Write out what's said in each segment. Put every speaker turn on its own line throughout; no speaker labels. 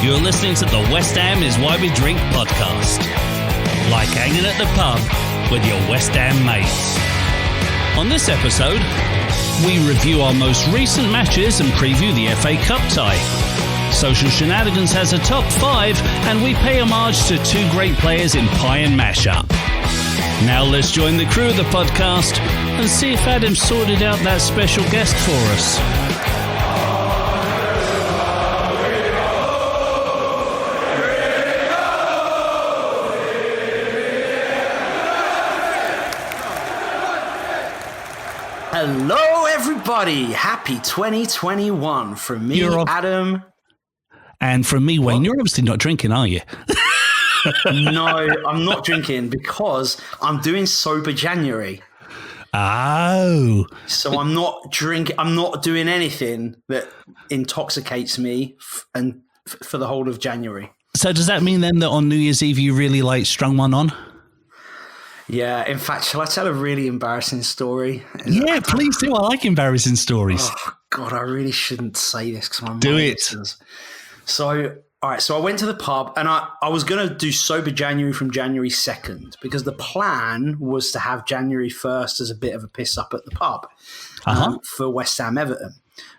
You're listening to the West Ham is Why We Drink podcast. Like hanging at the pub with your West Ham mates. On this episode, we review our most recent matches and preview the FA Cup tie. Social Shenanigans has a top 5 and we pay homage to 2 great players in Pie and Mashup. Now let's join the crew of the podcast and see if Adam sorted out that special guest for us.
Hello, everybody. Happy 2021 from me, Adam.
And from me, Wayne. You're obviously not drinking, are you?
No, I'm not drinking because I'm doing sober January.
Oh.
So I'm not drinking. I'm not doing anything that intoxicates me and for the whole of January.
So does that mean then that on New Year's Eve you really strung one on?
Yeah, in fact, shall I tell a really embarrassing story?
Yeah, please do. I like embarrassing stories.
Oh, God, I really shouldn't say this because my
do it.
So, all right, so I went to the pub and I was going to do sober January from January 2nd because the plan was to have January 1st as a bit of a piss up at the pub for West Ham Everton.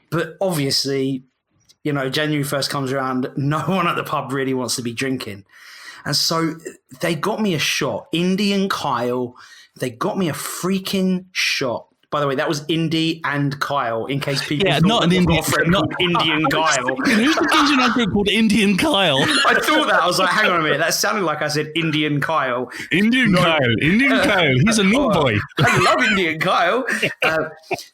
But obviously, you know, January 1st comes around, no one at the pub really wants to be drinking. And so they got me a shot. Indy and Kyle, they got me a freaking shot. By the way, that was Indy and Kyle, in case people thought
not an Indian
friend called Indy and Kyle.
Who's the Indian uncle called Indy and Kyle?
I thought that. I was like, hang on a minute. That sounded like I said Indy and Kyle.
Indian Kyle. He's a new boy.
I love Indy and Kyle.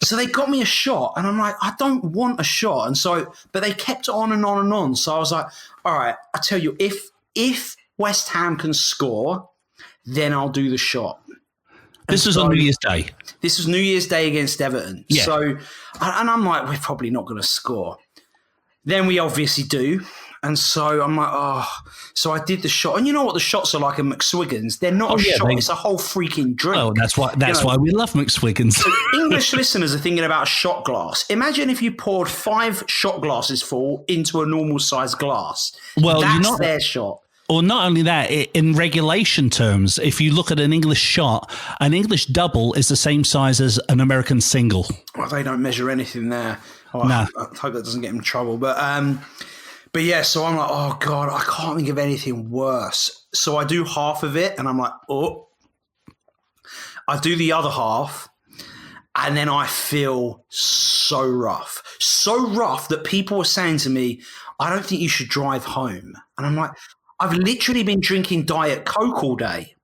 So they got me a shot, and I'm like, I don't want a shot. And so, but they kept on and on and on. So I was like, all right, I tell you, if West Ham can score, then I'll do the shot.
This was on New Year's Day.
This was New Year's Day against Everton. Yeah. So, and I'm like, we're probably not going to score. Then we obviously do. And so I'm like, oh. So I did the shot. And you know what the shots are like in McSwiggan's? They're not a shot. It's a whole freaking drink.
Oh, that's why we love McSwiggan's.
So English listeners are thinking about a shot glass. Imagine if you poured 5 shot glasses full into a normal sized glass. Well, that's their shot.
Or not only that, in regulation terms, if you look at an English shot, an English double is the same size as an American single.
Well, they don't measure anything there. Oh,
no.
I hope that doesn't get them in trouble. But yeah, so I'm like, oh, God, I can't think of anything worse. So I do half of it, and I'm like, oh. I do the other half, and then I feel so rough. So rough that people were saying to me, I don't think you should drive home. And I'm like, I've literally been drinking Diet Coke all day.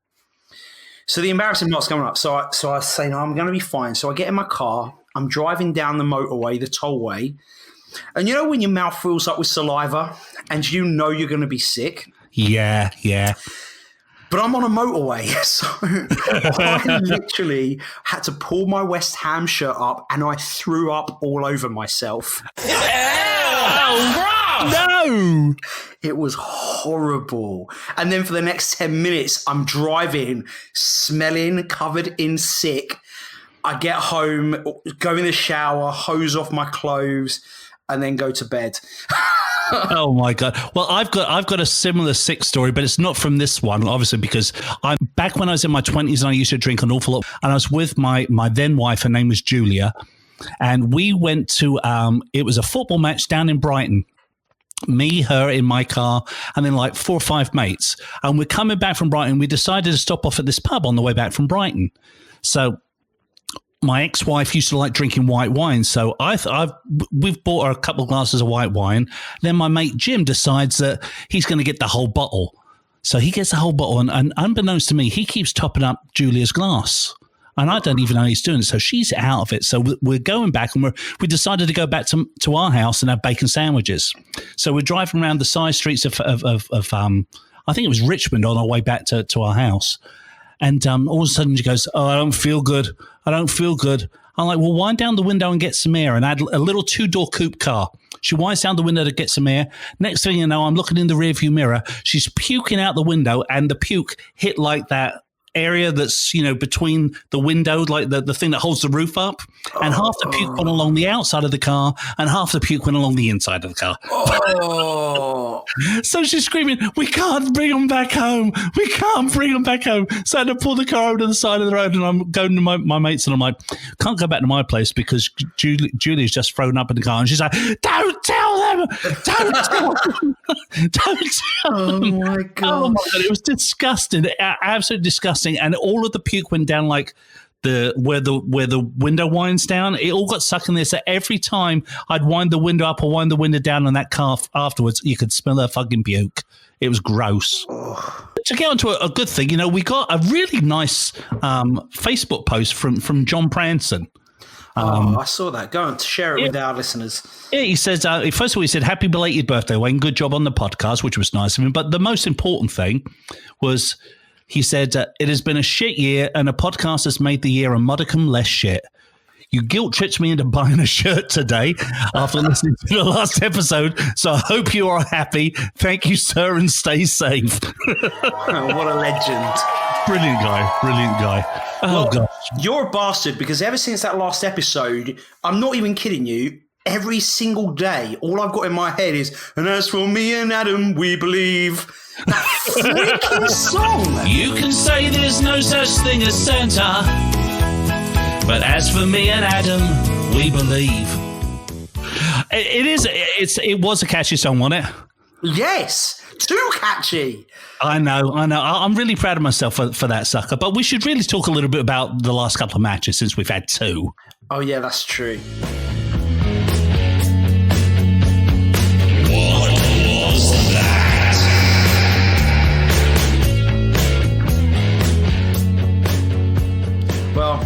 So the embarrassing part's coming up. So I say, no, I'm going to be fine. So I get in my car. I'm driving down the motorway, the tollway. And you know when your mouth fills up with saliva and you know you're going to be sick?
Yeah.
But I'm on a motorway. So I literally had to pull my West Ham shirt up and I threw up all over myself.
No!
It was horrible. And then for the next 10 minutes, I'm driving, smelling, covered in sick. I get home, go in the shower, hose off my clothes, and then go to bed.
Oh my God. Well, I've got a similar sick story, but it's not from this one, obviously, because I'm back when I was in my 20s and I used to drink an awful lot. And I was with my then wife, her name was Julia. And we went to, it was a football match down in Brighton. Me, her in my car, and then 4 or 5 mates. And we're coming back from Brighton. We decided to stop off at this pub on the way back from Brighton. So my ex-wife used to like drinking white wine. So we've bought her a couple of glasses of white wine. Then my mate Jim decides that he's going to get the whole bottle. So he gets the whole bottle. And unbeknownst to me, he keeps topping up Julia's glass. And I don't even know he's doing it. So she's out of it. So we're going back and we decided to go back to our house and have bacon sandwiches. So we're driving around the side streets of I think it was Richmond on our way back to our house. And all of a sudden she goes, oh, I don't feel good. I'm like, well, wind down the window and get some air. And I had a little 2-door coupe car. She winds down the window to get some air. Next thing you know, I'm looking in the rearview mirror. She's puking out the window and the puke hit that area that's, between the window, like the thing that holds the roof up, and half the puke went along the outside of the car and half the puke went along the inside of the car.
Oh,
So she's screaming, "We can't bring them back home. We can't bring them back home." So I had to pull the car over to the side of the road, and I'm going to my mates, and I'm like, "Can't go back to my place because Julie's just thrown up in the car." And she's like, "Don't tell them! Don't tell them! Don't tell them!"
Oh my god!
Oh my god! It was disgusting, absolutely disgusting, and all of the puke went down like where the window winds down. It all got stuck in there. So every time I'd wind the window up or wind the window down on that car afterwards, you could smell her fucking puke. It was gross. Oh. To get onto a good thing, we got a really nice Facebook post from John Pranson.
I saw that. Go on to share it with our listeners.
Yeah, he says, first of all, he said, "Happy belated birthday, Wayne. Good job on the podcast," which was nice of him. But the most important thing was, he said, "It has been a shit year, and a podcast has made the year a modicum less shit. You guilt-tripped me into buying a shirt today after listening to the last episode, so I hope you are happy. Thank you, sir, and stay safe."
What a legend.
Brilliant guy. Oh, God.
You're a bastard, because ever since that last episode, I'm not even kidding you, every single day, all I've got in my head is, "And as for me and Adam, we believe." That freaking song.
You can say there's no such thing as Santa, but as for me and Adam, we believe. It was a catchy song, wasn't it?
Yes, too catchy.
I know. I'm really proud of myself for that sucker. But we should really talk a little bit about the last couple of matches, since we've had two.
Oh yeah, that's true. Well,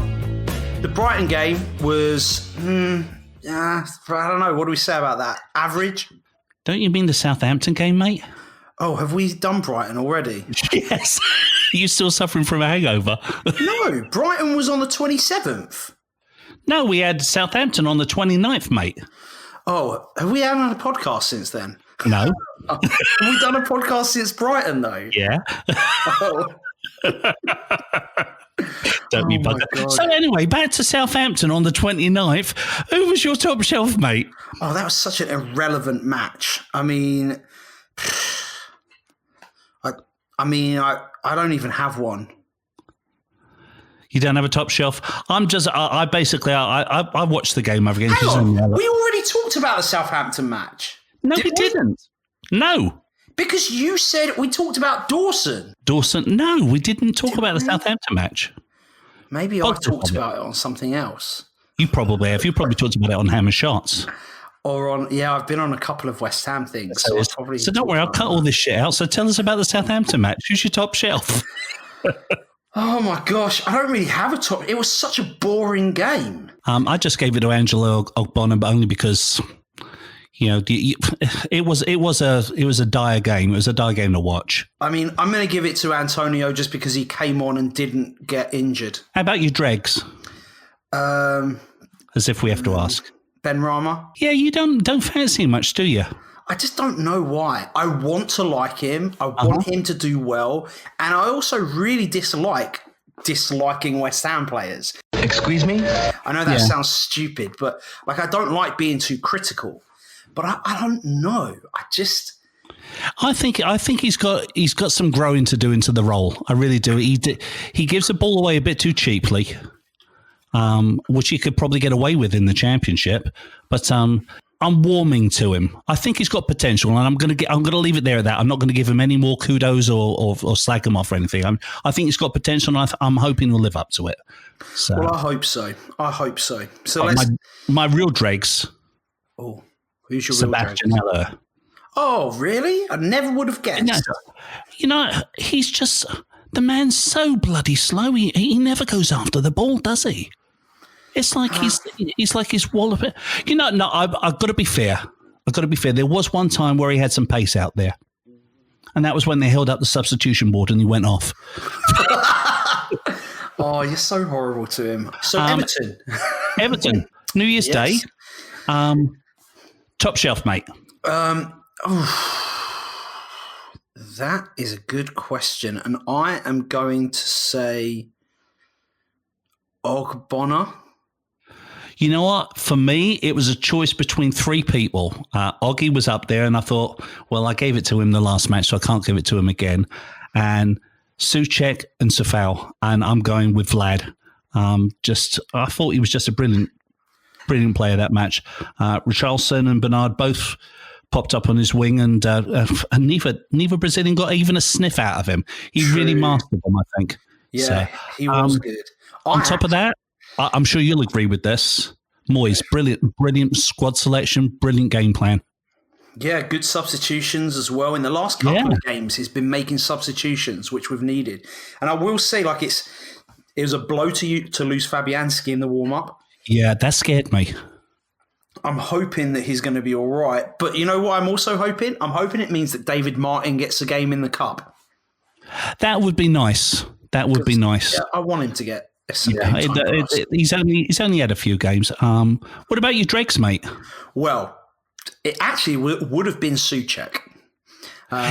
the Brighton game was, I don't know. What do we say about that? Average?
Don't you mean the Southampton game, mate?
Oh, have we done Brighton already?
Yes. Are you still suffering from a hangover?
No, Brighton was on the 27th.
No, we had Southampton on the 29th, mate.
Oh, have we had a podcast since then?
No.
Have we done a podcast since Brighton, though?
Yeah.
Oh.
Don't be bugger. So anyway, back to Southampton on the 29th. Who was your top shelf, mate?
Oh, that was such an irrelevant match. I mean, I don't even have one.
You don't have a top shelf? I watched the game over again.
Hang on, we already talked about the Southampton match.
No, we didn't. No.
Because you said we talked about Dawson.
No, we didn't talk about the Southampton match.
Maybe I talked about it on something else.
You probably have. You probably talked about it on Hammer Shots.
Or I've been on a couple of West Ham things.
So don't worry, I'll cut all this shit out. So tell us about the Southampton match. Who's your top shelf?
Oh my gosh, I don't really have a top. It was such a boring game.
I just gave it to Angelo Ogbonna, but only because it was a dire game. It was a dire game to watch.
I mean, I'm going to give it to Antonio just because he came on and didn't get injured.
How about your dregs? As if we have to ask.
Ben Rama?
Yeah, you don't fancy him much, do you?
I just don't know why. I want to like him. I want him to do well. And I also really disliking West Ham players.
Excuse me?
I know that sounds stupid, but I don't like being too critical. But I don't know.
I think he's got some growing to do into the role. I really do. He gives the ball away a bit too cheaply, which he could probably get away with in the Championship. But I'm warming to him. I think he's got potential, and I'm gonna leave it there at that. I'm not going to give him any more kudos or slag him off or anything. I think he's got potential, and I'm hoping he'll live up to it. So,
well, I hope so. So
my real dregs.
Oh, who's your
Sebastian
real
Haller?
Oh, really? I never would have guessed.
He's just the man's so bloody slow. He never goes after the ball, does he? It's like he's like his wallop. No, I've got to be fair. There was one time where he had some pace out there, and that was when they held up the substitution board and he went off.
Oh, you're so horrible to him. So
Everton, New Year's Day, top shelf, mate.
That is a good question, and I am going to say Ogbonna.
You know what? For me, it was a choice between three people. Oggy was up there, and I thought, well, I gave it to him the last match, so I can't give it to him again. And Souček and Safal, and I'm going with Vlad. I thought he was just a brilliant player that match. Richarlison and Bernard both popped up on his wing, and neither Brazilian got even a sniff out of him. He really mastered them, I think.
Yeah,
so,
he was good.
On top of that, I'm sure you'll agree with this. Moyes, brilliant squad selection, brilliant game plan.
Yeah, good substitutions as well. In the last couple of games, he's been making substitutions, which we've needed. And I will say, like, it was a blow to lose Fabianski in the warm-up.
Yeah, that scared me.
I'm hoping that he's going to be all right. But you know what I'm also hoping? I'm hoping it means that David Martin gets a game in the Cup.
That would be nice. Yeah,
I want him to get some
game time. He's only had a few games. What about your Drakes, mate?
Well, it actually would have been Souček.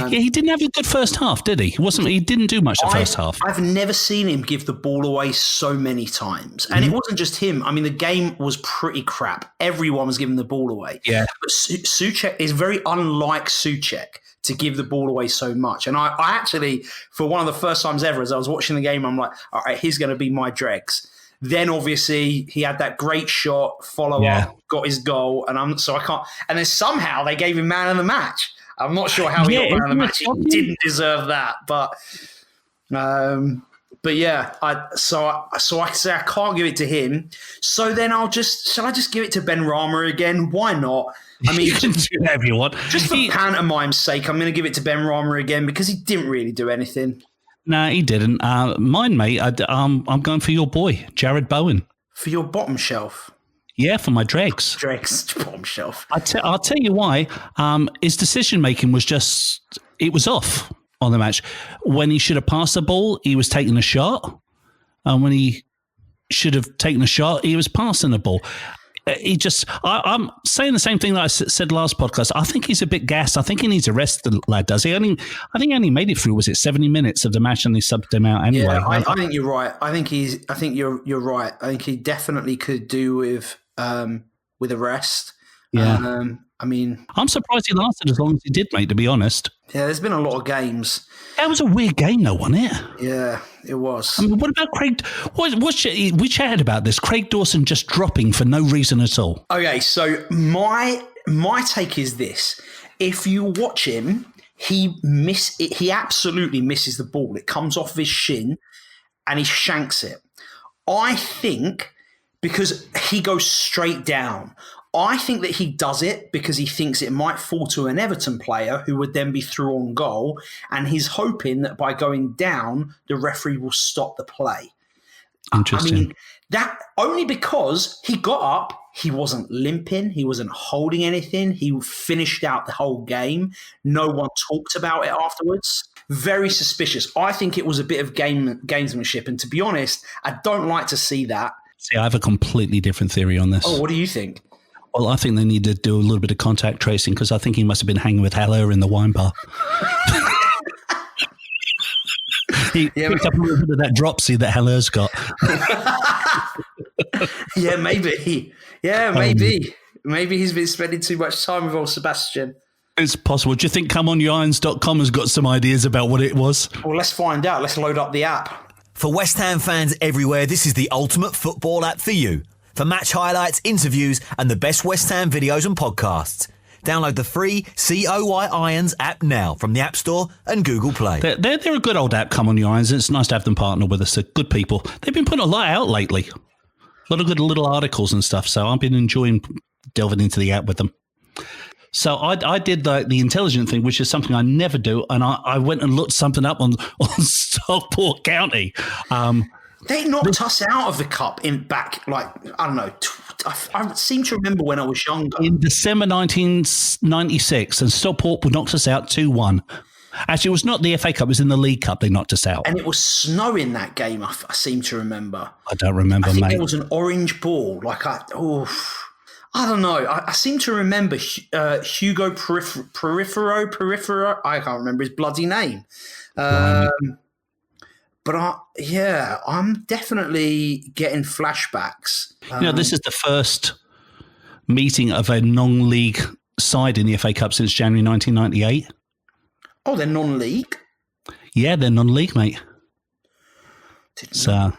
He didn't have a good first half, did he? He didn't do much the first half.
I've never seen him give the ball away so many times. And it wasn't just him. I mean, the game was pretty crap. Everyone was giving the ball away.
Yeah.
But Souček is very unlike Souček to give the ball away so much. And I actually, for one of the first times ever, as I was watching the game, I'm like, all right, he's going to be my dregs. Then obviously he had that great shot, follow up, got his goal, and I can't. And then somehow they gave him man of the match. I'm not sure how he got man of the match. He didn't deserve that, but yeah. So I say I can't give it to him. So then shall I just give it to Ben Rama again? Why not? I mean,
you can do whatever you want.
Just for pantomime's sake, I'm going to give it to Ben Rama again because he didn't really do anything.
No, he didn't. Mine, mate, I'm going for your boy, Jared Bowen.
For your bottom shelf?
Yeah, for my dregs.
Dregs, bottom shelf.
I'll tell you why. His decision-making was it was off on the match. When he should have passed the ball, he was taking a shot. And when he should have taken a shot, he was passing the ball. I'm saying the same thing that I said last podcast. I think he's a bit gassed. I think he needs a rest, the lad does. I think he only made it through, was it 70 minutes of the match, and they subbed him out anyway.
Yeah, I think you're right. I think you're right. I think he definitely could do with a rest.
Yeah.
I mean, I'm
surprised he lasted as long as he did, mate, to be honest.
Yeah, there's been a lot of games.
That was a weird game, though, wasn't it?
Yeah, it was.
I mean, what about Craig? We chatted about this. Craig Dawson just dropping for no reason at all.
Okay, so my take is this. If you watch him, he absolutely misses the ball. It comes off his shin and he shanks it. I think because he goes straight down. I think that he does it because he thinks it might fall to an Everton player who would then be through on goal, and he's hoping that by going down, the referee will stop the play.
Interesting.
I mean, that only because he got up, he wasn't limping, he wasn't holding anything, he finished out the whole game. No one talked about it afterwards. Very suspicious. I think it was a bit of gamesmanship, and to be honest, I don't like to see that.
See, I have a completely different theory on this.
Oh, what do you think?
Well, I think they need to do a little bit of contact tracing because I think he must have been hanging with Haller in the wine bar. He picked up a little bit of that dropsy that Haller's got.
Yeah, maybe. Yeah, maybe. Maybe he's been spending too much time with old Sebastian.
It's possible. Do you think ComeOnYourIrons.com has got some ideas about what it was?
Well, let's find out. Let's load up the app.
For West Ham fans everywhere, this is the ultimate football app for you. For match highlights, interviews, and the best West Ham videos and podcasts. Download the free COY Irons app now from the App Store and Google Play.
They're a good old app, Come On Your Irons. It's nice to have them partner with us. They're good people. They've been putting a lot out lately. A lot of good little articles and stuff. So I've been enjoying delving into the app with them. So I did the intelligent thing, which is something I never do. And I went and looked something up on Stockport County.
They knocked us out of the cup I don't know, I seem to remember when I was younger.
In December 1996, and Stockport knocked us out 2-1. Actually, it was not the FA Cup, it was in the League Cup they knocked us out.
And it was snowing that game, I seem to remember.
I don't remember,
mate. I think
mate.
It was an orange ball. I don't know. I seem to remember Hugo Perifero. I can't remember his bloody name. But But I'm definitely getting flashbacks.
This is the first meeting of a non-league side in the FA Cup since January 1998.
Oh, they're non-league?
Yeah, they're non-league, mate. So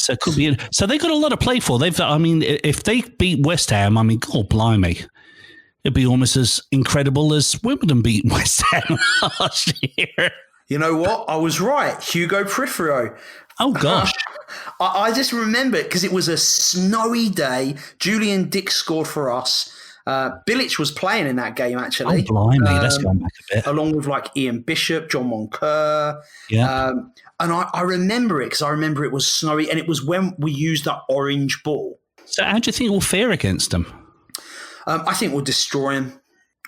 it could be. So they got a lot to play for. If they beat West Ham, God blimey, it'd be almost as incredible as Wimbledon beat West Ham last year.
You know what? I was right. Hugo Peripherio.
Oh, gosh.
I just remember it because it was a snowy day. Julian Dick scored for us. Bilic was playing in that game, actually.
Oh, blimey. That's going back a bit.
Along with Ian Bishop, John Moncur.
Yeah.
And I remember it because I remember it was snowy and it was when we used that orange ball.
So how do you think we'll fare against them?
I think we'll destroy him,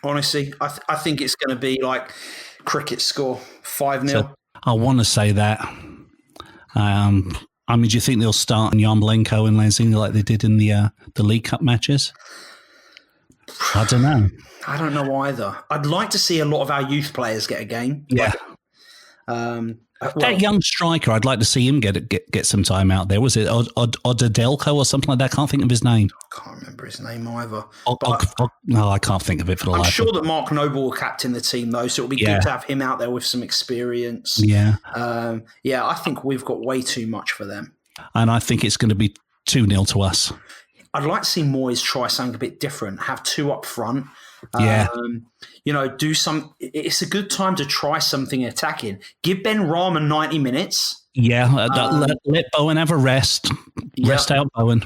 honestly. I think it's going to be like cricket score, 5-0.
So I want to say that. Do you think they'll start on Yarmolenko and Lanzini like they did in the League Cup matches? I don't know.
I don't know either. I'd like to see a lot of our youth players get a game.
Yeah. That young striker, I'd like to see him get some time out there. Was it Odadelko or something like that? I can't think of his name.
I can't remember his name either.
No, I can't think of it for the life.
I'm sure that Mark Noble will captain the team, though, so it'll be good to have him out there with some experience.
Yeah.
I think we've got way too much for them.
And I think it's going to be 2-0 to us.
I'd like to see Moyes try something a bit different, have two up front.
Yeah.
Do some. It's a good time to try something attacking. Give Ben Rahman 90 minutes.
Yeah, let Bowen have a rest. Rest out Bowen.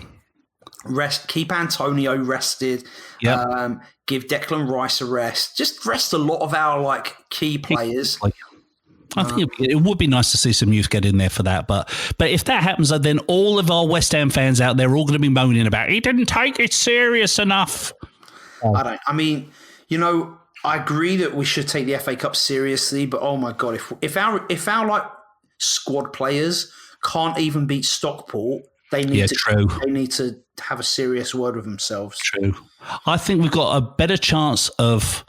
Keep Antonio rested.
Yeah.
Give Declan Rice a rest. Just rest a lot of our key players.
I think it would be nice to see some youth get in there for that. But if that happens, then all of our West Ham fans out there are all going to be moaning about he didn't take it serious enough.
I agree that we should take the FA Cup seriously, but oh my God, if our squad players can't even beat Stockport, they need to have a serious word with themselves.
True. I think we've got a better chance of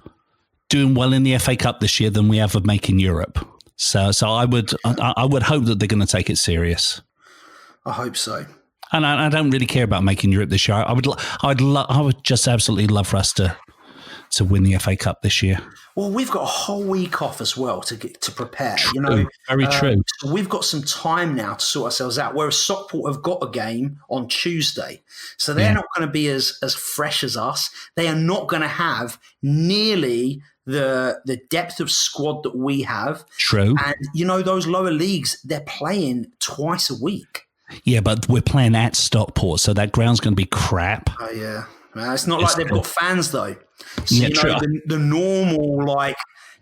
doing well in the FA Cup this year than we have of making Europe. So I would hope that they're going to take it serious.
I hope so.
And I don't really care about making Europe this year. I would just absolutely love for us to win the FA Cup this year.
Well, we've got a whole week off as well to prepare.
True, very true.
So we've got some time now to sort ourselves out. Whereas Stockport have got a game on Tuesday, so they're not going to be as fresh as us. They are not going to have nearly the depth of squad that we have.
True.
And those lower leagues, they're playing twice a week.
Yeah, but we're playing at Stockport, so that ground's going to be crap.
Oh yeah. It's not like they've got fans though. So, the normal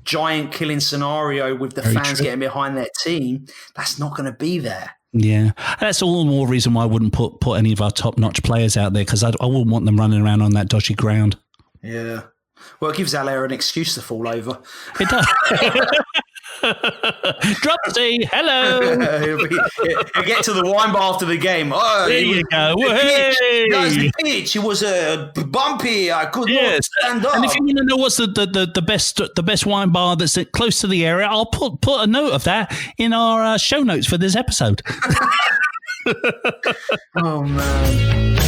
giant killing scenario with the fans getting behind their team, that's not going to be there.
Yeah, that's all the more reason why I wouldn't put any of our top-notch players out there, because I wouldn't want them running around on that dodgy ground.
Yeah. Well, it gives Allaire an excuse to fall over.
It does. Dropsy, hello.
He'll get to the wine bar after the game. Oh,
there you go.
The pitch. It was bumpy. I could not stand up.
And if you want to know what's the best wine bar that's close to the area, I'll put a note of that in our show notes for this episode.
Oh man.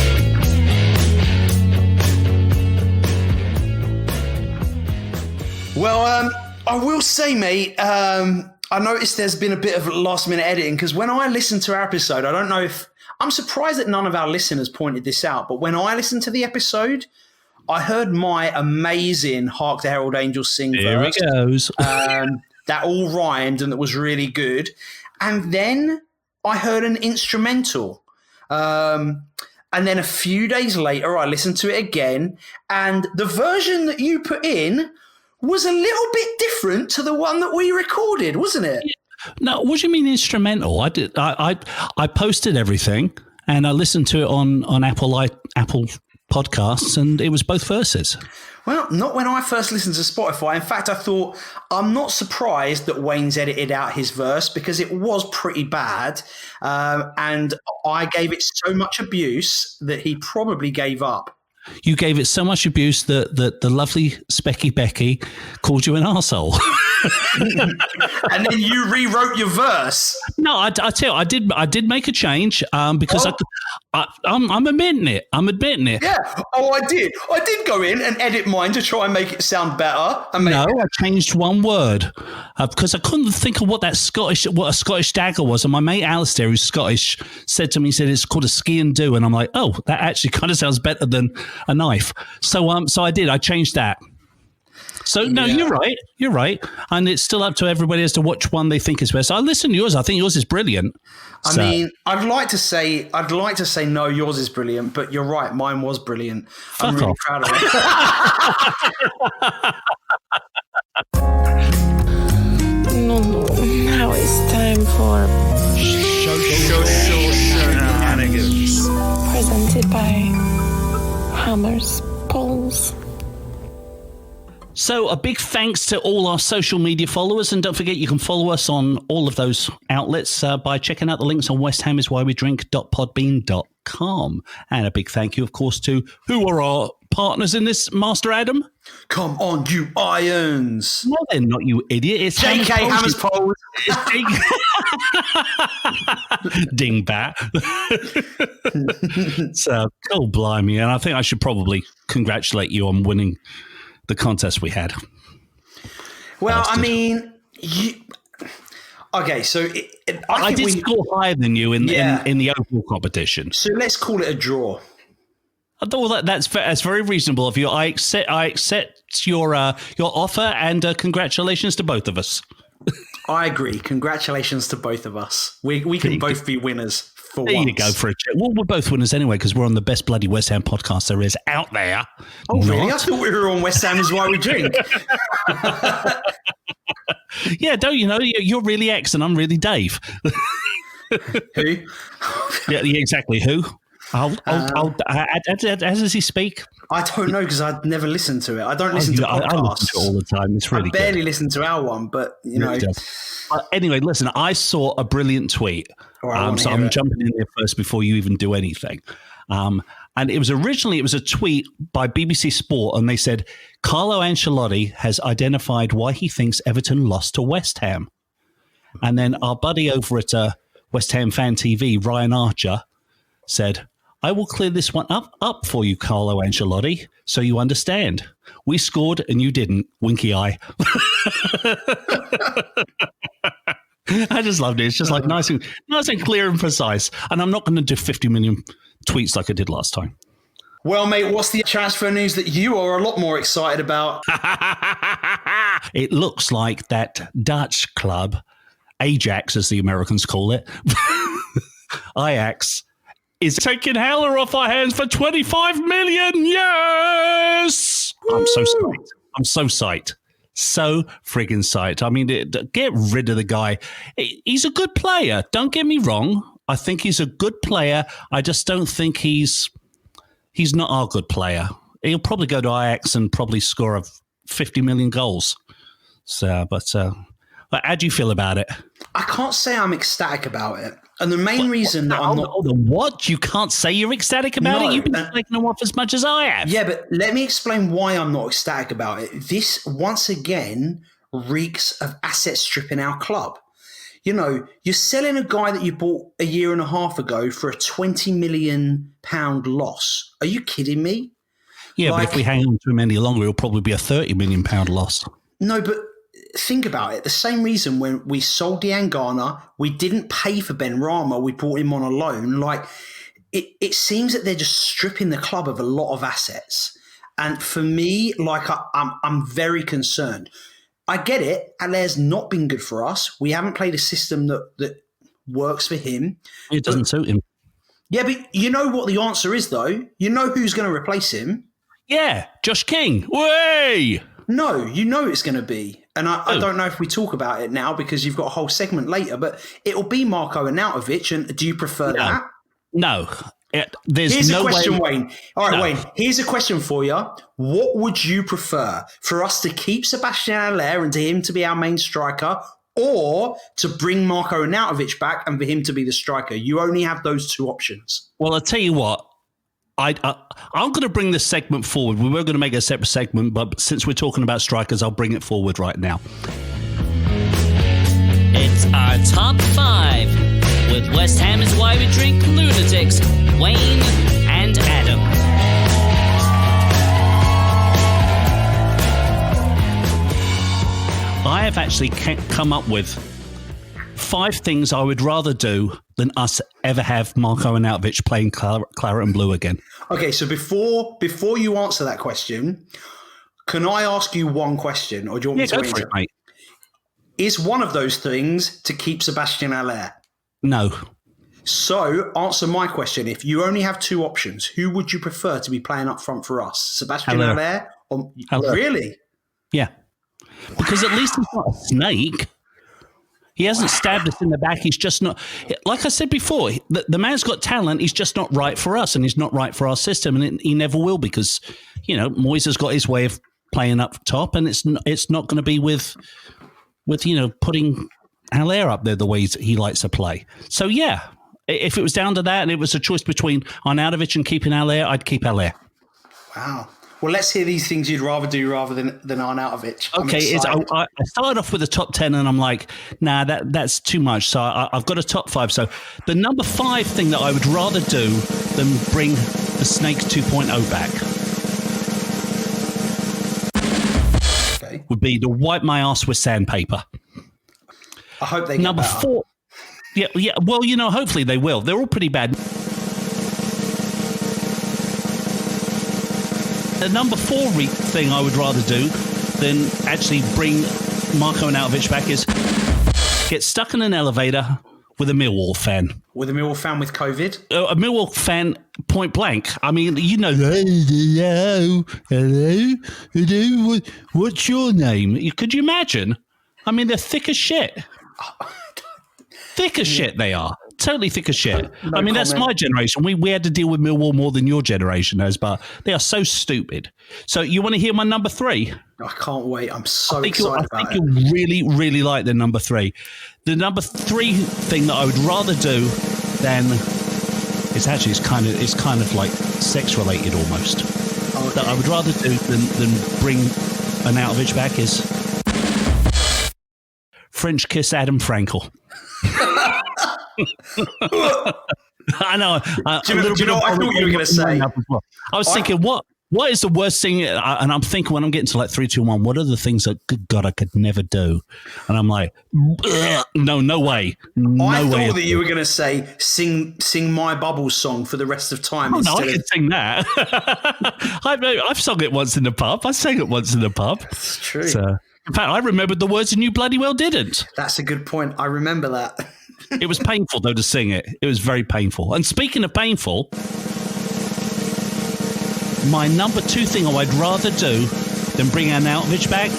Well, I will say, mate, I noticed there's been a bit of last-minute editing because when I listened to our episode, I don't know if – I'm surprised that none of our listeners pointed this out, but when I listened to the episode, I heard my amazing Hark the Herald Angels Sing verse.
Here it goes.
That all rhymed and that was really good. And then I heard an instrumental. And then a few days later, I listened to it again, and the version that you put in – was a little bit different to the one that we recorded, wasn't it?
No, what do you mean instrumental? I posted everything and I listened to it on Apple Podcasts, and it was both verses.
Well, not when I first listened to Spotify. In fact, I thought, I'm not surprised that Wayne's edited out his verse because it was pretty bad. And I gave it so much abuse that he probably gave up.
You gave it so much abuse that the lovely Specky Becky called you an arsehole.
And then you rewrote your verse.
No, I tell you, I did make a change because I'm admitting it. I'm admitting it.
Yeah. Oh, I did. I did go in and edit mine to try and make it sound better.
I changed one word because I couldn't think of what a Scottish dagger was. And my mate Alistair, who's Scottish, said to me, it's called a ski and do. And I'm like, oh, that actually kind of sounds better than a knife. So I did. I changed that. So, no, You're right. And it's still up to everybody as to which one they think is best. I listen to yours. I think yours is brilliant.
I mean, I'd like to say no, yours is brilliant, but you're right. Mine was brilliant. I'm really proud of it.
No, now it's time for
Shenanigans.
presented by Hammers Poles.
So a big thanks to all our social media followers. And don't forget, you can follow us on all of those outlets by checking out the links on westhamIsWhyWeDrink.podbean.com. And a big thank you, of course, to who are our partners in this, Master Adam?
Come on, you irons.
No, they're not, you idiot. It's
JK Hammers Poles.
Dingbat. So, oh, blimey. And I think I should probably congratulate you on winning the contest we had.
Well, I mean, okay, so
I did score higher than you in the overall competition.
So let's call it a draw.
I thought that's very reasonable of you. I accept your offer, and congratulations to both of us.
I agree. Congratulations to both of us. We can both be winners. There
you go for a check. Well, we're both winners anyway because we're on the best bloody West Ham podcast there is out there.
Oh, really? I thought we were on West Ham is why we drink.
Yeah, don't you know? You're really X and I'm really Dave.
Who?
Yeah, exactly. Who? How does he speak?
I don't know because I'd never listened to it. I don't listen to podcasts.
I listen to it all the time. It's really
I barely listen to our one, but you know.
Anyway, listen, I saw a brilliant tweet. Right, so I'm jumping in there first before you even do anything. And it was a tweet by BBC Sport, and they said, Carlo Ancelotti has identified why he thinks Everton lost to West Ham. And then our buddy over at West Ham Fan TV, Ryan Archer, said, I will clear this one up for you, Carlo Ancelotti, so you understand. We scored and you didn't. Winky eye. I just loved it. It's just like nice and clear and precise. And I'm not going to do 50 million tweets like I did last time.
Well, mate, what's the transfer news that you are a lot more excited about?
It looks like that Dutch club, Ajax as the Americans call it, Ajax, is taking Haller off our hands for 25 million. Yes! Woo! I'm so psyched. So friggin' psyched. I mean, get rid of the guy. He's a good player. Don't get me wrong. I think he's a good player. I just don't think he's not our good player. He'll probably go to Ajax and probably score 50 million goals. So, but how do you feel about it?
I can't say I'm ecstatic about it. And the main reason that I'm not...
What? You can't say you're ecstatic about it? You've been taking him off as much as I have.
Yeah, but let me explain why I'm not ecstatic about it. This, once again, reeks of asset stripping our club. You know, you're selling a guy that you bought a year and a half ago for a £20 million loss. Are you kidding me?
Yeah, but if we hang on to him any longer, it'll probably be a £30 million loss.
No, but... think about it. The same reason when we sold Diangana, we didn't pay for Ben Rama. We brought him on a loan. Like it seems that they're just stripping the club of a lot of assets. And for me, like I'm very concerned. I get it. Haler's not been good for us. We haven't played a system that works for him.
It doesn't suit him.
Yeah, but you know what the answer is, though. You know who's going to replace him?
Yeah, Josh King. Way.
No, you know it's going to be. And I don't know if we talk about it now because you've got a whole segment later, but it'll be Marko Arnautovic. And do you prefer that?
No.
Here's a question, Wayne. All right, Wayne, here's a question for you. What would you prefer? For us to keep Sebastian Haller and to him to be our main striker, or to bring Marko Arnautovic back and for him to be the striker? You only have those two options.
Well, I'll tell you what. I'm going to bring this segment forward. We were going to make a separate segment, but since we're talking about strikers, I'll bring it forward right now.
It's our top 5 with West Ham's Why We Drink lunatics, Wayne and Adam.
I have actually come up with 5 things I would rather do than us ever have Marko Arnautovic playing claret and blue again.
Okay, so before you answer that question, can I ask you one question, or do you want me to
go
answer
for it, mate.
Is one of those things to keep Sebastian Haller?
No.
So answer my question. If you only have 2 options, who would you prefer to be playing up front for us? Sebastian Haller? Or really?
Yeah. Because at least he's not a snake. He hasn't stabbed us in the back. He's just not, like I said before, the man's got talent. He's just not right for us, and he's not right for our system, and he never will because, Moyes has got his way of playing up top, and it's not going to be with putting Haller up there the way he likes to play. So, yeah, if it was down to that and it was a choice between Arnautovic and keeping Haller, I'd keep Haller.
Wow. Well, let's hear these things you'd rather do rather than Arnautovic.
Okay, I started off with the top 10 and I'm like, nah, that's too much. So I've got a top 5. So the number 5 thing that I would rather do than bring the Snakes 2.0 back would be to wipe my ass with sandpaper.
I hope they get
number
better.
4. Yeah. Well, hopefully they will. They're all pretty bad. The number 4 thing I would rather do than actually bring Marko Arnautovic back is get stuck in an elevator with a Millwall fan.
With a Millwall fan with COVID?
A Millwall fan, point blank. I mean, hello, what's your name? Could you imagine? I mean, they're thick as shit. Thick as shit they are. Totally thick as shit.
No
comment. That's my generation. We had to deal with Millwall more than your generation has, but they are so stupid. So you want to hear my number 3?
I can't wait. I'm so excited about it.
I think you'll really, really like the number 3. The number 3 thing that I would rather do than it's kind of like sex related almost.
Okay.
That I would rather do than bring Arnautovic back is French kiss Adam Frankel. I know.
Do you know what I thought you were going to say?
I was thinking, what is the worst thing? And I'm thinking when I'm getting to like 3, 2, 1, what are the things that, good God, I could never do? And I'm like, no way.
I thought that you were going to say, sing My Bubbles song for the rest of time.
Oh, no, I can sing that. I've sung it once in the pub. I sang it once in the pub.
It's true.
So, in fact, I remembered the words and you bloody well didn't.
That's a good point. I remember that.
It was painful, though, to sing it. It was very painful. And speaking of painful, my number 2 thing I'd rather do than bring Arnautovic back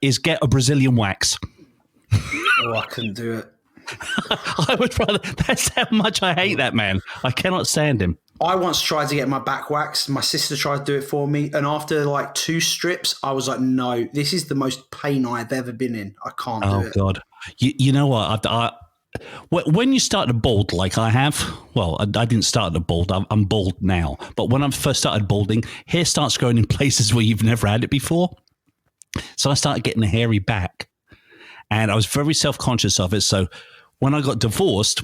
is get a Brazilian wax.
Oh, I couldn't do it.
I would rather. That's how much I hate that man. I cannot stand him.
I once tried to get my back waxed. My sister tried to do it for me. And after like 2 strips, I was like, no, this is the most pain I've ever been in. I can't do it. Oh,
God. You know what? When you start to bald like I have, well, I didn't start to bald. I'm bald now. But when I first started balding, hair starts growing in places where you've never had it before. So I started getting a hairy back. And I was very self-conscious of it. So when I got divorced,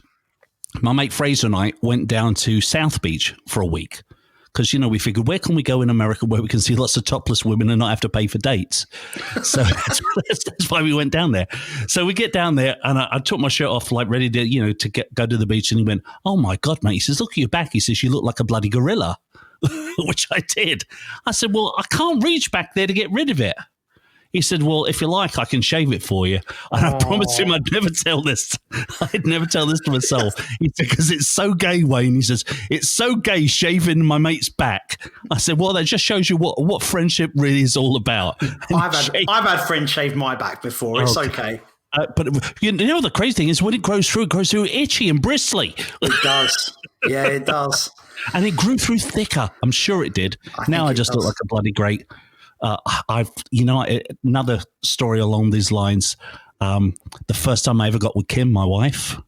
my mate Fraser and I went down to South Beach for a week because, we figured, where can we go in America where we can see lots of topless women and not have to pay for dates? So that's why we went down there. So we get down there and I took my shirt off, like ready to, to go to the beach. And he went, oh, my God, mate. He says, look at your back. He says, you look like a bloody gorilla, which I did. I said, well, I can't reach back there to get rid of it. He said, well, if you like, I can shave it for you. And I promised him I'd never tell this. I'd never tell this to a soul. He said, because it's so gay, Wayne. He says, it's so gay shaving my mate's back. I said, well, that just shows you what friendship really is all about.
I've had friends shave my back before. It's okay.
But the crazy thing is when it grows through itchy and bristly.
It does. Yeah, it does.
And it grew through thicker. I'm sure it did. Now I just look like a bloody great... another story along these lines. The first time I ever got with Kim, my wife,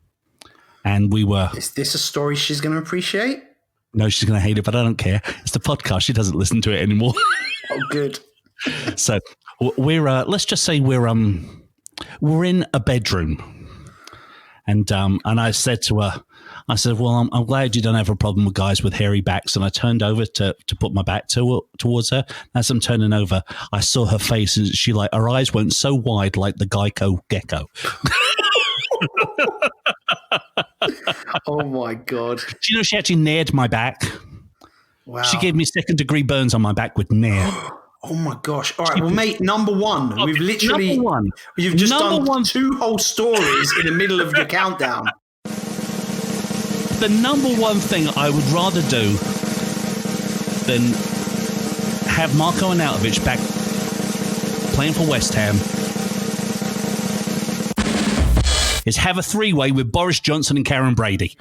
And we were...
Is this a story she's going to appreciate?
No, she's going to hate it, but I don't care. It's the podcast. She doesn't listen to it anymore.
Oh, good.
So we're let's just say we're in a bedroom, and I said to her, I said, well, I'm glad you don't have a problem with guys with hairy backs. And I turned over to put my back towards her. As I'm turning over, I saw her face, and her eyes went so wide like the Geico gecko.
Oh my God.
Do you know she actually nared my back?
Wow.
She gave me 2nd-degree burns on my back with nair.
Oh my gosh. All right. Well, mate, number one. We've literally...
Number one.
You've just
Number
done
one.
2 whole stories in the middle of your countdown.
The number one thing I would rather do than have Marko Arnautovic back playing for West Ham is have a 3-way with Boris Johnson and Karen Brady.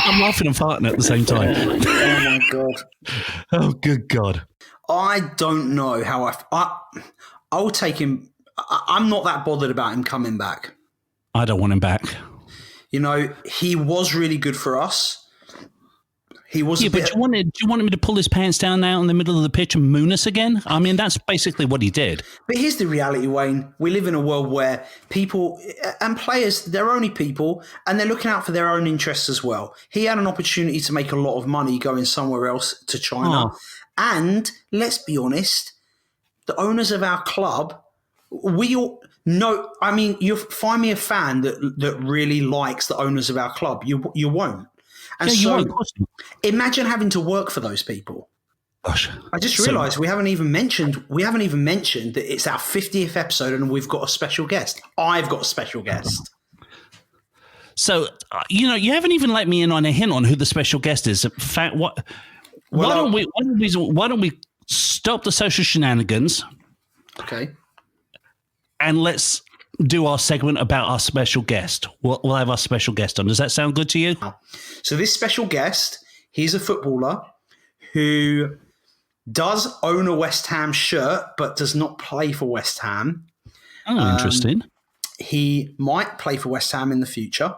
I'm laughing and farting at the same time.
Oh my God.
Oh, good God.
I don't know how I'll take him. I'm not that bothered about him coming back.
I don't want him back.
You know, he was really good for us. He was.
Yeah, but do you want him to pull his pants down now in the middle of the pitch and moon us again? I mean, that's basically what he did.
But here's the reality, Wayne. We live in a world where people and players, they're only people, and they're looking out for their own interests as well. He had an opportunity to make a lot of money going somewhere else to China.
Oh.
And let's be honest, the owners of our club, we all know. I mean, you find me a fan that really likes the owners of our club. You won't. And
Yeah, you
so
won't.
imagine having to work for those people.
Gosh.
I just realised we haven't even mentioned that it's our 50th episode and we've got a special guest. I've got a special guest.
So, you haven't even let me in on a hint on who the special guest is. In fact, why don't we stop the social shenanigans
Okay.
and let's do our segment about our special guest. We'll have our special guest on. Does that sound good to you?
So this special guest, he's a footballer who does own a West Ham shirt but does not play for West Ham.
Oh, interesting.
He might play for West Ham in the future.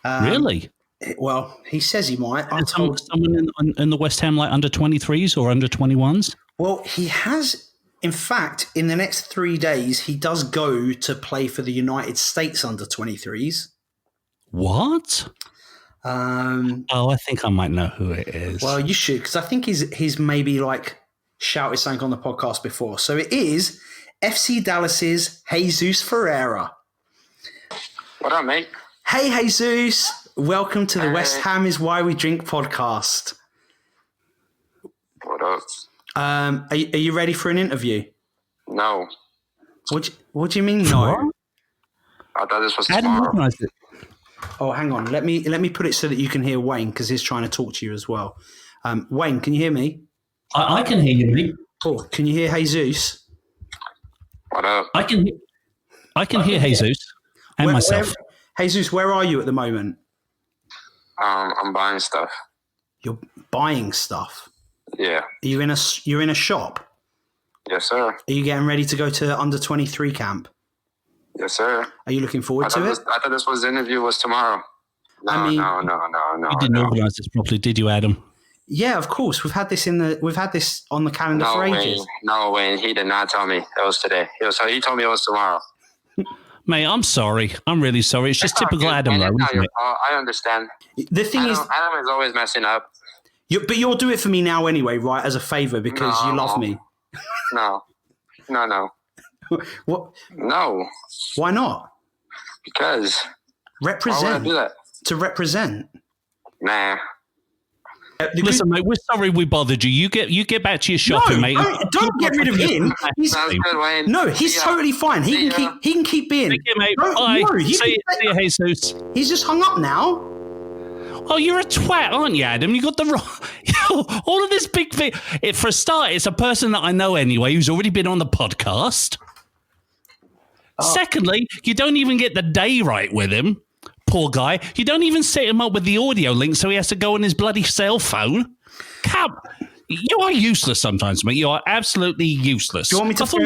Really?
Well, he says he might.
Someone in the West Ham, like under 23s or under 21s?
Well, he has. In fact, in the next 3 days, he does go to play for the United States under 23s.
What? I think I might know who it is.
Well, you should, because I think he's maybe like shouted something on the podcast before. So it is FC Dallas's Jesus Ferreira.
What up, mate?
Hey, Jesus. Welcome to the West Ham is Why We Drink podcast.
What up?
Are you ready for an interview?
No.
What do you mean no?
I thought this was
I hadn't
tomorrow.
recognized it.
Oh, hang on. Let me put it so that you can hear Wayne because he's trying to talk to you as well. Wayne, can you hear me?
I can hear you, mate.
Oh, can you hear Jesus?
What up?
I can hear Jesus and myself.
Jesus, where are you at the moment?
I'm buying stuff.
You're buying stuff.
Yeah.
You're in a shop.
Yes, sir.
Are you getting ready to go to under 23 camp?
Yes, sir.
Are you looking forward to it?
I thought this was the interview was tomorrow. No,
I mean-
no.
You didn't organise this properly, did you, Adam?
Yeah, of course. We've had this on the calendar
No,
for
Wayne.
ages.
No, Wayne. He did not tell me it was today. He told me it was tomorrow.
Mate, I'm sorry. I'm really sorry. It's just typical Adam, though,
It's not
isn't
your
it?
fault. I understand.
The thing is,
Adam is always messing up.
but you'll do it for me now anyway, right? As a favour because you love me.
No.
What?
No.
Why not?
Because why would I
Represent.
do that?
To represent.
Nah.
Listen, mate, we're sorry we bothered you. You get back to your shopping, mate.
Don't get rid of him.
Sounds good, Wayne.
No, he's
See ya.
totally fine. He can keep being.
Thank you, mate.
No,
Bye.
no, you
See
can-
you, Jesus.
He's just hung up now.
Oh, you're a twat, aren't you, Adam? You got the wrong... All of this big thing... For a start, it's a person that I know anyway who's already been on the podcast. Secondly, you don't even get the day right with him. Poor guy. You don't even set him up with the audio link so he has to go on his bloody cell phone. You are useless sometimes, mate. You are absolutely useless.
Do you want me to
I thought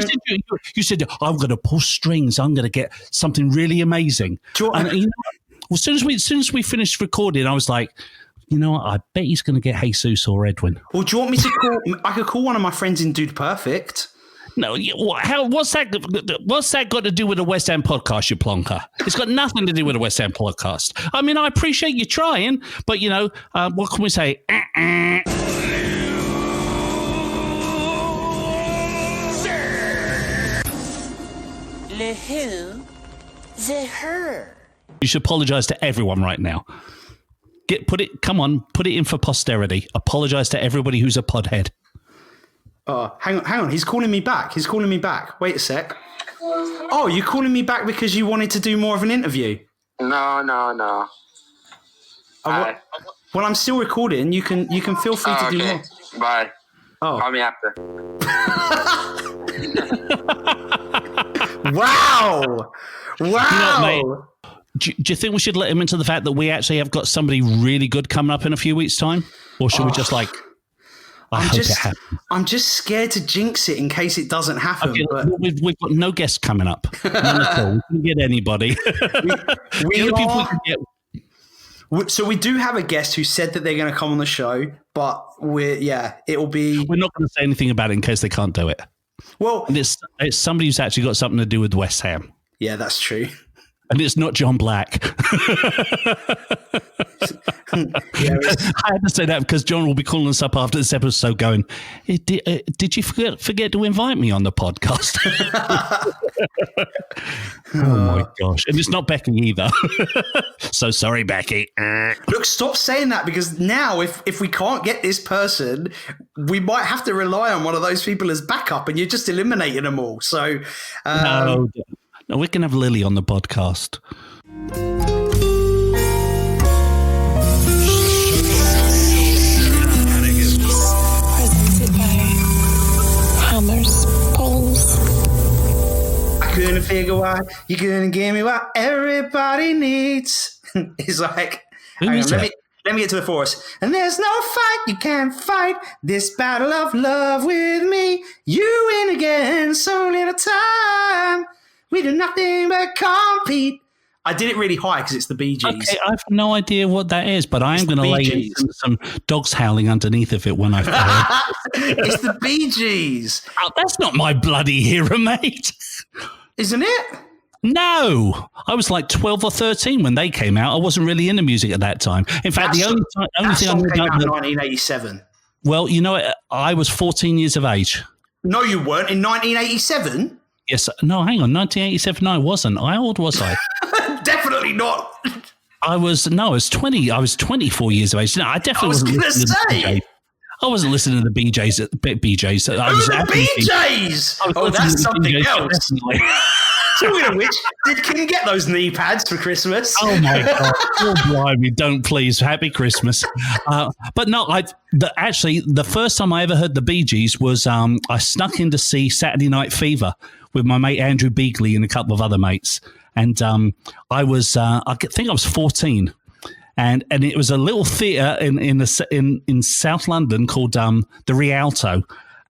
you said, I'm going to pull strings. I'm going to get something really amazing. And, you know, as soon as we finished recording, I was like, you know what? I bet he's going to get Jesus or Edwin.
Well, do you want me to call? I could call one of my friends in Dude Perfect.
No, what's that got to do with the West Ham podcast, you plonker? It's got nothing to do with the West Ham podcast. I mean, I appreciate you trying, but, you know, what can we say?
Le who? The her.
You should apologise to everyone right now. Put it in for posterity. Apologise to everybody who's a podhead.
Oh, hang on. He's calling me back. Wait a sec. Oh, you're calling me back because you wanted to do more of an interview?
No.
Well, I'm still recording. You can feel free to do more.
Bye.
Oh.
Call me after.
Wow.
You know, mate, do you think we should let him into the fact that we actually have got somebody really good coming up in a few weeks' time? Or should we just like...
I'm just scared to jinx it in case it doesn't happen.
Okay,
but
we've got no guests coming up. None at all. We can get anybody.
So we do have a guest who said that they're going to come on the show, but it'll be...
We're not going to say anything about it in case they can't do it.
Well,
and it's somebody who's actually got something to do with West Ham.
Yeah, that's true.
And it's not John Black. I had to say that because John will be calling us up after this episode going, did you forget to invite me on the podcast? Oh my gosh. And it's not Becky either. So sorry, Becky.
Look, stop saying that, because now if we can't get this person, we might have to rely on one of those people as backup, and you're just eliminating them all. So
no, we can have Lily on the podcast.
Presented by Hammers, Poles.
I couldn't figure out you couldn't give me what everybody needs. It's like, hang on, let me get to the chorus. And there's no fight you can't fight this battle of love with me. You win again, so little time. We do nothing but compete. I did it really high because it's the Bee Gees.
Okay, I have no idea what that is, but I am going to lay in some dogs howling underneath of it when I fall.
It's the Bee Gees.
Oh, that's not my bloody hero, mate.
Isn't it?
No, I was like 12 or 13 when they came out. I wasn't really into music at that time. In fact, the only thing I knew
came
about
out in 1987.
Well, you know, I was 14 years of age.
No, you weren't. In 1987?
Yes. No, hang on. 1987, no, I wasn't. How old was I?
Definitely not.
I was 20. I was 24 years of age. No, I definitely wasn't listening to the BJs. I wasn't listening to the BJs. BJs.
Who are the BJs? Oh, that's something else. Talking of which, did Kim get those knee pads for Christmas?
Oh my God! Oh, blimey! Don't please. Happy Christmas. But no, actually the first time I ever heard the Bee Gees was I snuck in to see Saturday Night Fever with my mate Andrew Beagley and a couple of other mates, and I think I was 14. And it was a little theatre in South London called the Rialto,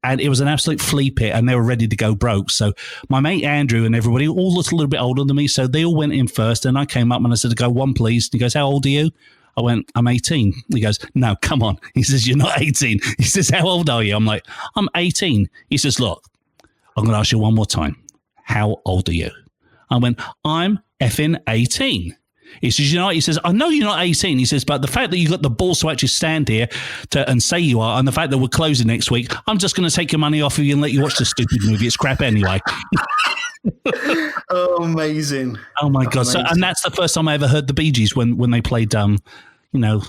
and it was an absolute flea pit, and they were ready to go broke. So my mate Andrew and everybody all looked a little bit older than me, so they all went in first, and I came up and I said, "Go one, please." And he goes, "How old are you?" I went, "I'm 18." He goes, "No, come on." He says, "You're not 18." He says, "How old are you?" I'm like, "I'm 18." He says, "Look, I'm going to ask you one more time. How old are you?" I went, "I'm effing 18." He says, "You know what?" He says, "I know you're not 18." He says, "But the fact that you got the balls to actually stand here and say you are, and the fact that we're closing next week, I'm just going to take your money off of you and let you watch the stupid movie. It's crap anyway."
Oh, amazing.
Oh, my God. So, and that's the first time I ever heard the Bee Gees when they played, you know,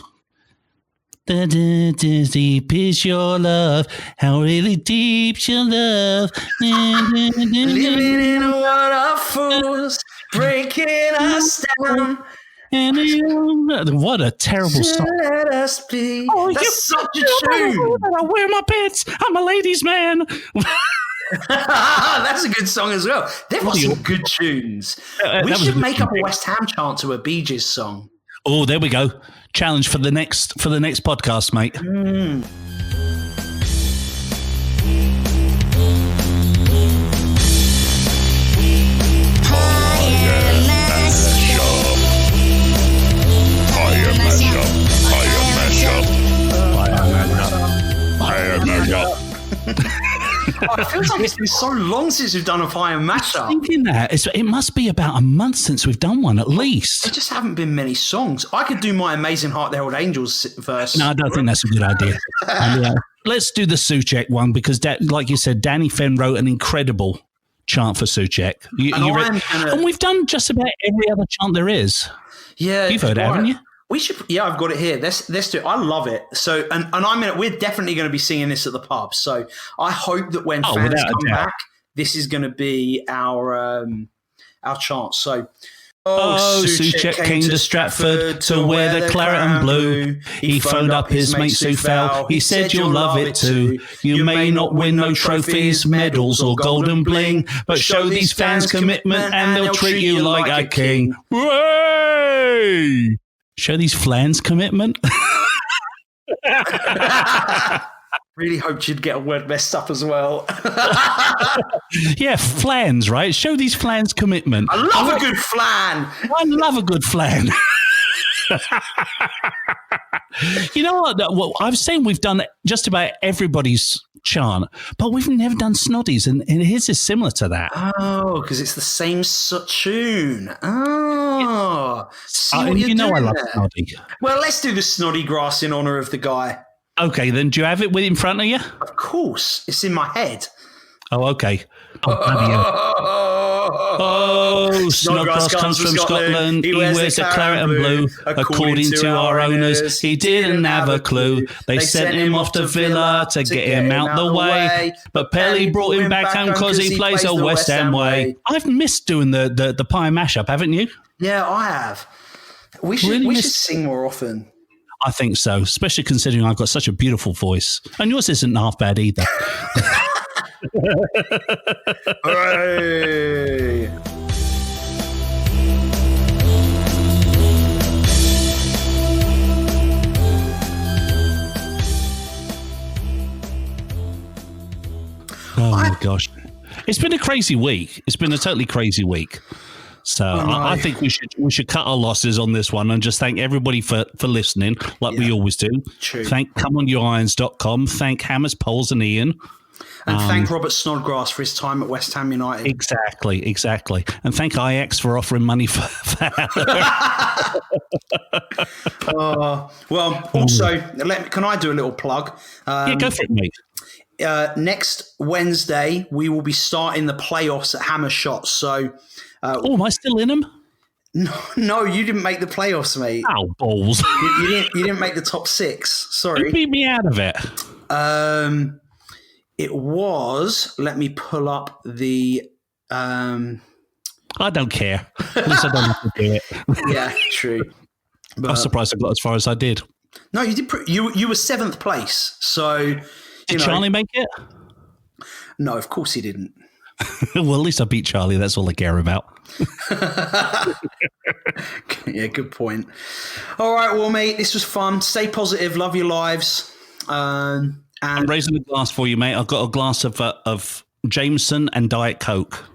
deep is your love, how really deep's your love.
Living in a world of fools, breaking us down.
What a terrible song.
Let us be. Oh, that's such a tune.
I wear my pants. I'm a ladies' man.
That's a good song as well. They've got some good tunes. We should make up a West Ham chant to a Bee Gees song.
Oh, there we go. Challenge for the next podcast, mate.
Oh, it feels like it's been so long since we've done a pie and mashup.
Thinking that it must be about a month since we've done one at least.
There just haven't been many songs. I could do my Amazing Heart, the Herald Angels verse.
No, I don't think that's a good idea. Let's do the Suchek one because, like you said, Danny Fenn wrote an incredible chant for Suchek. And we've done just about every other chant there is.
Yeah,
you've heard it, haven't you?
We should. Yeah, I've got it here. Let's do it. I love it. So, and we're definitely going to be singing this at the pub. So, I hope that when fans come back, this is going to be our chant. So,
Suchek came to Stratford to wear the claret and blue. He phoned up his mate Sue Fowl. He said, "You'll love it too. You may not win no trophies, medals, or golden bling, but show these fans commitment and they'll treat you like a king." Way! Show these flans commitment.
Really hoped you'd get a word messed up as well.
Yeah, flans, right? Show these flans commitment.
I love a good flan.
I love a good flan. You know what? Well, I was saying we've done just about everybody's chant, but we've never done Snoddy's, and his is similar to that.
Oh, because it's the same tune. Oh, see what you're
you know
doing
I love
there.
Snoddy.
Well, let's do the Snoddy Grass in honour of the guy.
Okay, then do you have it in front of you?
Of course, it's in my head.
Oh, okay. Oh, Snodgrass comes from Scotland. He wears a claret and blue. According to our owners, he didn't have a clue. They sent him off to Villa to get him out the way. But Pelly brought him back home because he plays the West Ham way. I've missed doing the pie mashup, haven't you?
Yeah, I have. We should sing more often.
I think so, especially considering I've got such a beautiful voice. And yours isn't half bad either.
Hooray!
Oh my gosh. It's been a crazy week. It's been a totally crazy week. So I think we should cut our losses on this one and just thank everybody for listening, like we always do.
True.
Thank comeonyourirons.com. Thank Hammers, Poles and Ian.
And thank Robert Snodgrass for his time at West Ham United.
Exactly. And thank IX for offering money for that.
Well, also, can I do a little plug?
Yeah, go for it, mate.
Next Wednesday, we will be starting the playoffs at Hammer Shots. So,
am I still in them?
No, you didn't make the playoffs, mate.
Oh, balls!
You didn't make the top 6. Sorry,
you beat me out of it.
It was. Let me pull up the.
I don't care. At least I don't have to do it.
Yeah, true. But,
I'm surprised I got as far as I did.
No, you did. You were 7th place. So.
Did Charlie make it?
No, of course he didn't.
Well, at least I beat Charlie. That's all I care about.
Yeah, good point. All right, well, mate, this was fun. Stay positive. Love your lives. And
I'm raising the glass for you, mate. I've got a glass of Jameson and Diet Coke.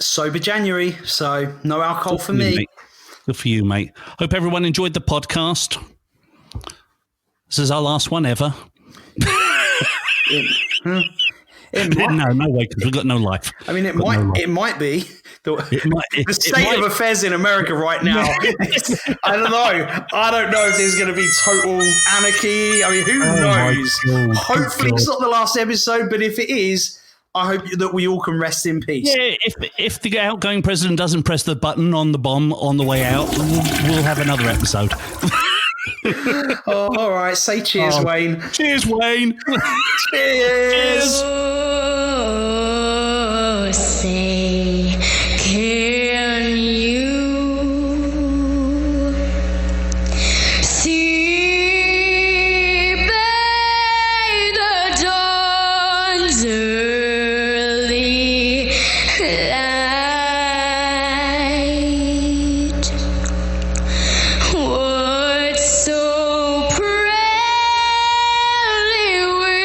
Sober January, so no alcohol for me.
Mate. Good for you, mate. Hope everyone enjoyed the podcast. This is our last one ever.
No
way, because we've got no life.
I mean, it might be. The state of affairs in America right now. I don't know if there's going to be total anarchy. I mean, who knows? Hopefully it's not the last episode, but if it is, I hope that we all can rest in peace.
Yeah, if the outgoing president doesn't press the button on the bomb on the way out, we'll have another episode.
Oh, all right. Say cheers, Wayne.
Cheers, Wayne.
Cheers.
Oh, say, can you see by the dawn's early light what so proudly we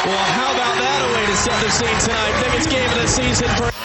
Well, how about that a way to set the scene tonight? Biggest game of the season for